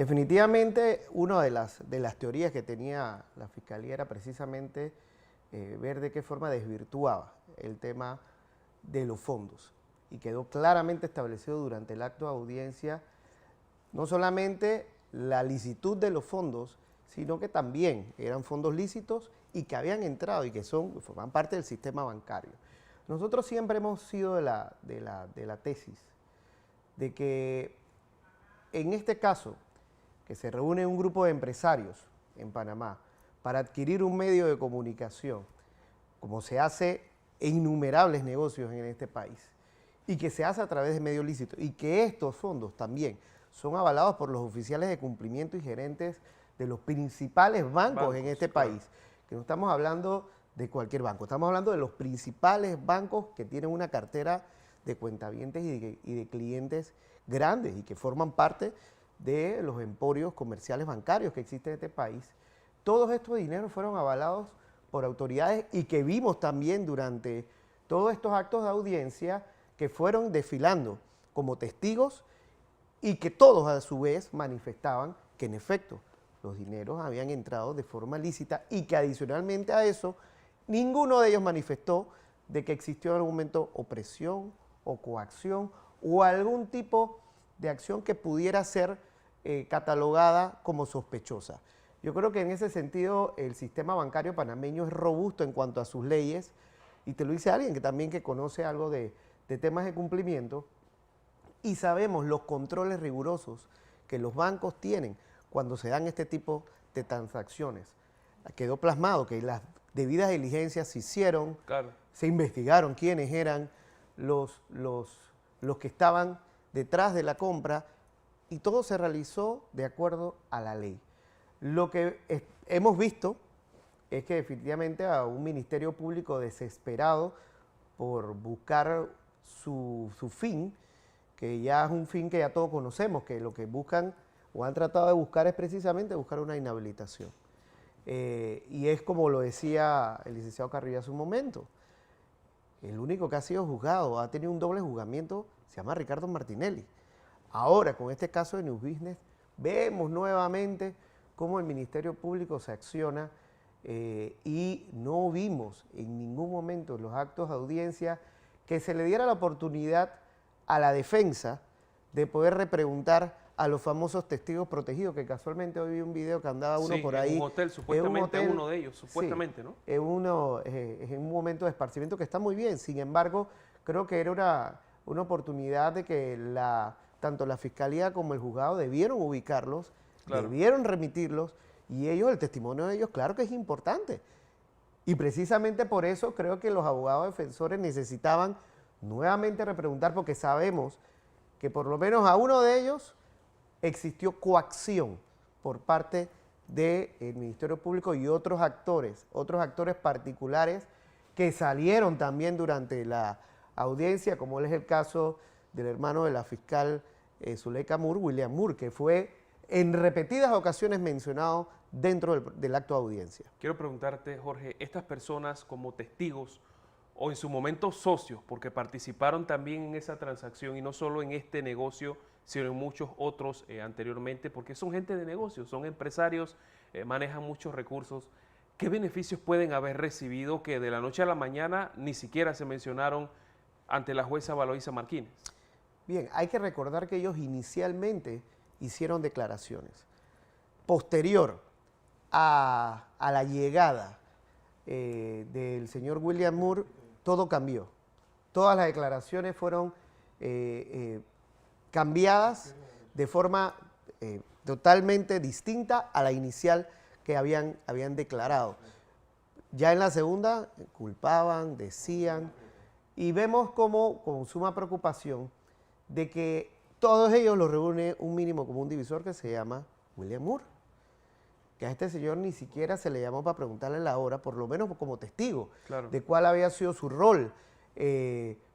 Definitivamente, una de las teorías que tenía la Fiscalía era precisamente ver de qué forma desvirtuaba el tema de los fondos. Y quedó claramente establecido durante el acto de audiencia no solamente la licitud de los fondos, sino que también eran fondos lícitos y que habían entrado y que forman parte del sistema bancario. Nosotros siempre hemos sido de la tesis de que en este caso, que se reúne un grupo de empresarios en Panamá para adquirir un medio de comunicación, como se hace en innumerables negocios en este país, y que se hace a través de medios lícitos, y que estos fondos también son avalados por los oficiales de cumplimiento y gerentes de los principales bancos en este país, que no estamos hablando de cualquier banco, estamos hablando de los principales bancos que tienen una cartera de cuentavientes y de clientes grandes y que forman parte de los emporios comerciales bancarios que existen en este país. Todos estos dineros fueron avalados por autoridades y que vimos también durante todos estos actos de audiencia que fueron desfilando como testigos y que todos a su vez manifestaban que en efecto los dineros habían entrado de forma lícita y que adicionalmente a eso ninguno de ellos manifestó de que existió en algún momento opresión o coacción o algún tipo de acción que pudiera ser catalogada como sospechosa. Yo creo que en ese sentido el sistema bancario panameño es robusto en cuanto a sus leyes, y te lo dice alguien que también que conoce algo de temas de cumplimiento, y sabemos los controles rigurosos que los bancos tienen cuando se dan este tipo de transacciones. Quedó plasmado que las debidas diligencias se hicieron, claro, se investigaron quiénes eran los que estaban detrás de la compra y todo se realizó de acuerdo a la ley. Lo que hemos visto es que definitivamente a un Ministerio Público desesperado por buscar su fin, que ya es un fin que ya todos conocemos, que lo que buscan o han tratado de buscar es precisamente buscar una inhabilitación. Y es como lo decía el licenciado Carrillo hace un momento, el único que ha sido juzgado, ha tenido un doble juzgamiento, se llama Ricardo Martinelli. Ahora, con este caso de New Business, vemos nuevamente cómo el Ministerio Público se acciona y no vimos en ningún momento en los actos de audiencia que se le diera la oportunidad a la defensa de poder repreguntar a los famosos testigos protegidos, que casualmente hoy vi un video que andaba uno por ahí. En un hotel, supuestamente, en uno de ellos, supuestamente, sí, ¿no? En un momento de esparcimiento que está muy bien, sin embargo, creo que era una oportunidad de que tanto la Fiscalía como el juzgado debieron ubicarlos, claro, debieron remitirlos, y ellos, el testimonio de ellos, claro que es importante. Y precisamente por eso creo que los abogados defensores necesitaban nuevamente repreguntar, porque sabemos que por lo menos a uno de ellos existió coacción por parte del Ministerio Público y otros actores particulares que salieron también durante la audiencia, como es el caso del hermano de la fiscal Zuleika Moore, William Moore, que fue en repetidas ocasiones mencionado dentro del acto de audiencia. Quiero preguntarte, Jorge, estas personas como testigos o en su momento socios, porque participaron también en esa transacción y no solo en este negocio, sino en muchos otros anteriormente, porque son gente de negocios, son empresarios, manejan muchos recursos. ¿Qué beneficios pueden haber recibido que de la noche a la mañana ni siquiera se mencionaron ante la jueza Valoisa Martínez? Bien, hay que recordar que ellos inicialmente hicieron declaraciones. Posterior a la llegada del señor William Moore, todo cambió. Todas las declaraciones fueron cambiadas de forma totalmente distinta a la inicial que habían declarado. Ya en la segunda culpaban, decían, y vemos como con suma preocupación de que todos ellos los reúne un mínimo común divisor que se llama William Moore, que a este señor ni siquiera se le llamó para preguntarle la hora, por lo menos como testigo, claro, de cuál había sido su rol.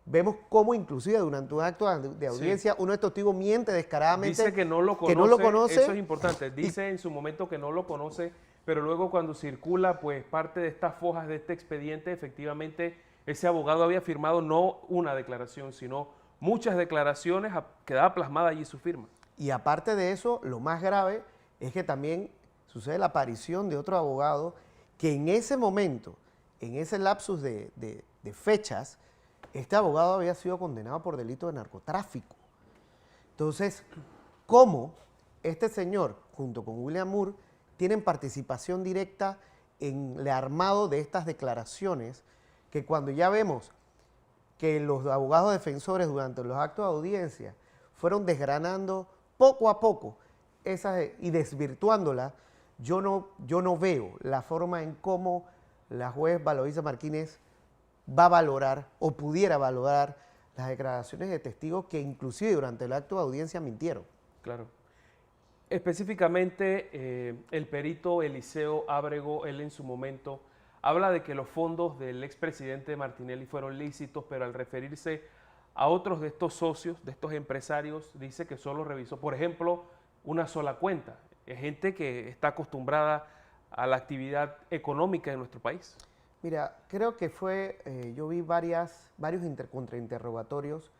Vemos cómo inclusive durante un acto de audiencia, sí, uno de estos testigos miente descaradamente. Dice que no lo conoce, eso es importante, dice en su momento que no lo conoce, pero luego cuando circula pues parte de estas fojas de este expediente, efectivamente ese abogado había firmado no una declaración, sino muchas declaraciones, quedaba plasmada allí su firma. Y aparte de eso, lo más grave es que también sucede la aparición de otro abogado que en ese momento, en ese lapsus de fechas, este abogado había sido condenado por delito de narcotráfico. Entonces, ¿cómo este señor, junto con William Moore, tienen participación directa en el armado de estas declaraciones que cuando ya vemos que los abogados defensores durante los actos de audiencia fueron desgranando poco a poco esas y desvirtuándolas, yo no veo la forma en cómo la juez Valoisa Martínez va a valorar o pudiera valorar las declaraciones de testigos que inclusive durante el acto de audiencia mintieron. Claro. Específicamente, el perito Eliseo Ábrego, él en su momento habla de que los fondos del expresidente Martinelli fueron lícitos, pero al referirse a otros de estos socios, de estos empresarios, dice que solo revisó, por ejemplo, una sola cuenta. Es gente que está acostumbrada a la actividad económica de nuestro país. Mira, creo que yo vi varios contrainterrogatorios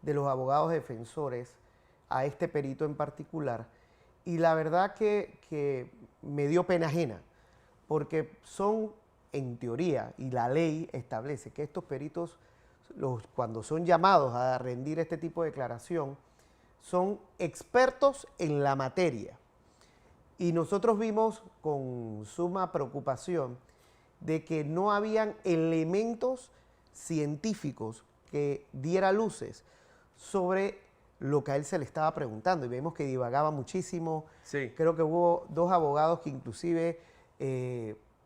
de los abogados defensores a este perito en particular, y la verdad que me dio pena ajena, porque son, en teoría, y la ley establece que estos peritos, cuando son llamados a rendir este tipo de declaración, son expertos en la materia. Y nosotros vimos con suma preocupación de que no habían elementos científicos que diera luces sobre lo que a él se le estaba preguntando. Y vemos que divagaba muchísimo. Sí. Creo que hubo dos abogados que inclusive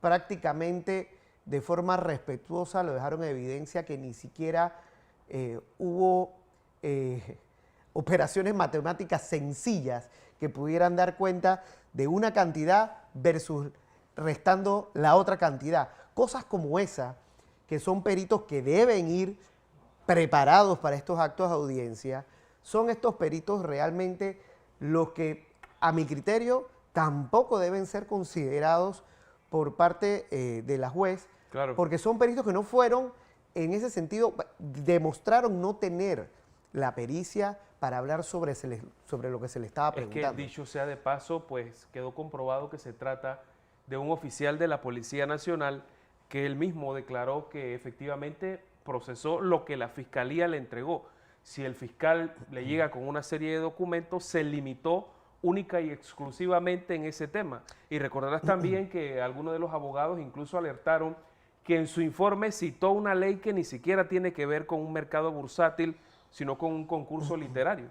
prácticamente de forma respetuosa lo dejaron en evidencia que ni siquiera hubo operaciones matemáticas sencillas que pudieran dar cuenta de una cantidad versus restando la otra cantidad. Cosas como esa, que son peritos que deben ir preparados para estos actos de audiencia, son estos peritos realmente los que, a mi criterio, tampoco deben ser considerados por parte de la juez, Claro. porque son peritos que no fueron, en ese sentido, demostraron no tener la pericia para hablar sobre lo que se le estaba preguntando. Es que, dicho sea de paso, pues quedó comprobado que se trata de un oficial de la Policía Nacional que él mismo declaró que efectivamente procesó lo que la Fiscalía le entregó. Si el fiscal le llega con una serie de documentos, se limitó única y exclusivamente en ese tema. Y recordarás también que algunos de los abogados incluso alertaron que en su informe citó una ley que ni siquiera tiene que ver con un mercado bursátil, sino con un concurso literario.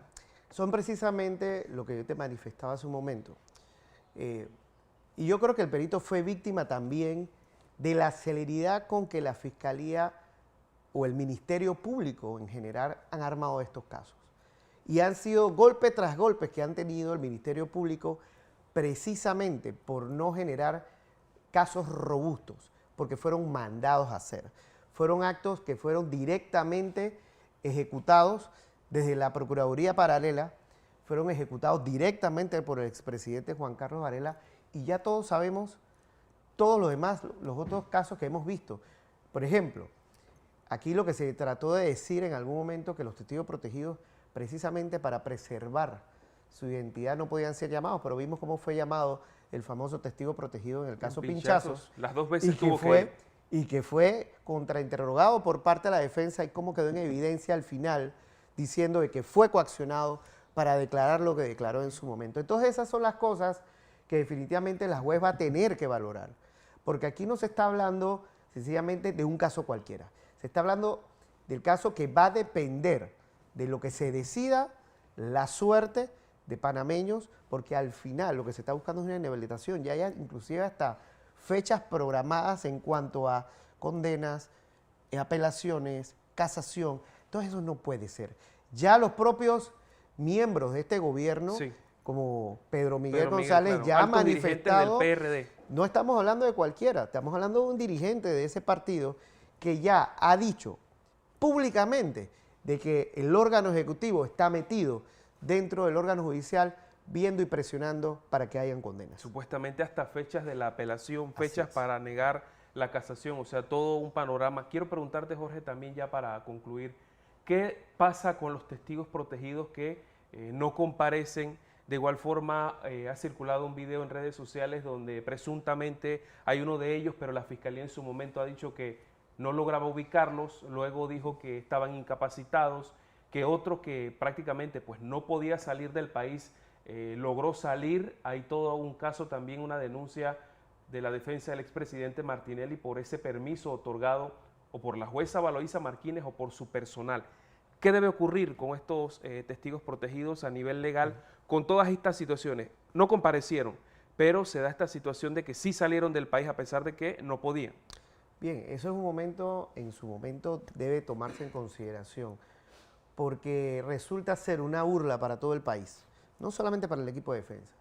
Son precisamente lo que yo te manifestaba hace un momento. Y yo creo que el perito fue víctima también de la celeridad con que la Fiscalía o el Ministerio Público en general han armado estos casos. Y han sido golpe tras golpe que han tenido el Ministerio Público precisamente por no generar casos robustos, porque fueron mandados a hacer. Fueron actos que fueron directamente ejecutados desde la Procuraduría Paralela, fueron ejecutados directamente por el expresidente Juan Carlos Varela, y ya todos sabemos todos los demás, los otros casos que hemos visto. Por ejemplo, aquí lo que se trató de decir en algún momento que los testigos protegidos, precisamente para preservar su identidad, no podían ser llamados, pero vimos cómo fue llamado el famoso testigo protegido en el caso Pinchazos. Las dos veces y que fue contrainterrogado por parte de la defensa y cómo quedó en evidencia al final, diciendo de que fue coaccionado para declarar lo que declaró en su momento. Entonces esas son las cosas que definitivamente la juez va a tener que valorar, porque aquí no se está hablando sencillamente de un caso cualquiera, se está hablando del caso que va a depender de lo que se decida la suerte de panameños, porque al final lo que se está buscando es una inhabilitación, ya hay inclusive hasta fechas programadas en cuanto a condenas, apelaciones, casación. Entonces eso no puede ser. Ya los propios miembros de este gobierno, sí, como Pedro Miguel González, claro, ya ha manifestado, del PRD. No estamos hablando de cualquiera, estamos hablando de un dirigente de ese partido que ya ha dicho públicamente de que el órgano ejecutivo está metido dentro del órgano judicial viendo y presionando para que hayan condenas. Supuestamente hasta fechas de la apelación, fechas para negar la casación, o sea, todo un panorama. Quiero preguntarte, Jorge, también ya para concluir, ¿qué pasa con los testigos protegidos que no comparecen De igual forma, ha circulado un video en redes sociales donde presuntamente hay uno de ellos, pero la Fiscalía en su momento ha dicho que no lograba ubicarlos, luego dijo que estaban incapacitados, que otro que prácticamente pues, no podía salir del país logró salir. Hay todo un caso también, una denuncia de la defensa del expresidente Martinelli por ese permiso otorgado o por la jueza Valoisa Martínez o por su personal. ¿Qué debe ocurrir con estos testigos protegidos a nivel legal con todas estas situaciones? No comparecieron, pero se da esta situación de que sí salieron del país a pesar de que no podían. Bien, eso es un momento, en su momento debe tomarse en consideración, porque resulta ser una burla para todo el país, no solamente para el equipo de defensa,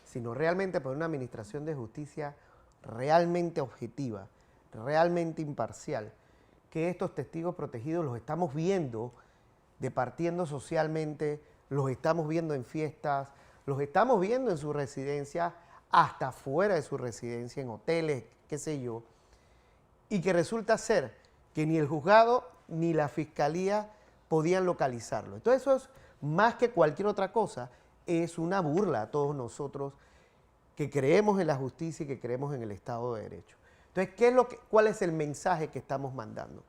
sino realmente para una administración de justicia realmente objetiva, realmente imparcial, que estos testigos protegidos los estamos viendo departiendo socialmente, los estamos viendo en fiestas, los estamos viendo en su residencia, hasta fuera de su residencia, en hoteles, qué sé yo, y que resulta ser que ni el juzgado ni la fiscalía podían localizarlo. Entonces eso es más que cualquier otra cosa, es una burla a todos nosotros que creemos en la justicia y que creemos en el Estado de Derecho. Entonces, ¿cuál es el mensaje que estamos mandando?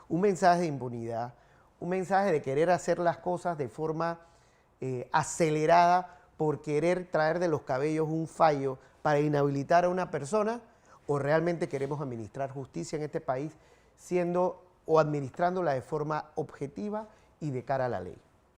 Un mensaje de impunidad, un mensaje de querer hacer las cosas de forma acelerada por querer traer de los cabellos un fallo para inhabilitar a una persona, o realmente queremos administrar justicia en este país siendo o administrándola de forma objetiva y de cara a la ley.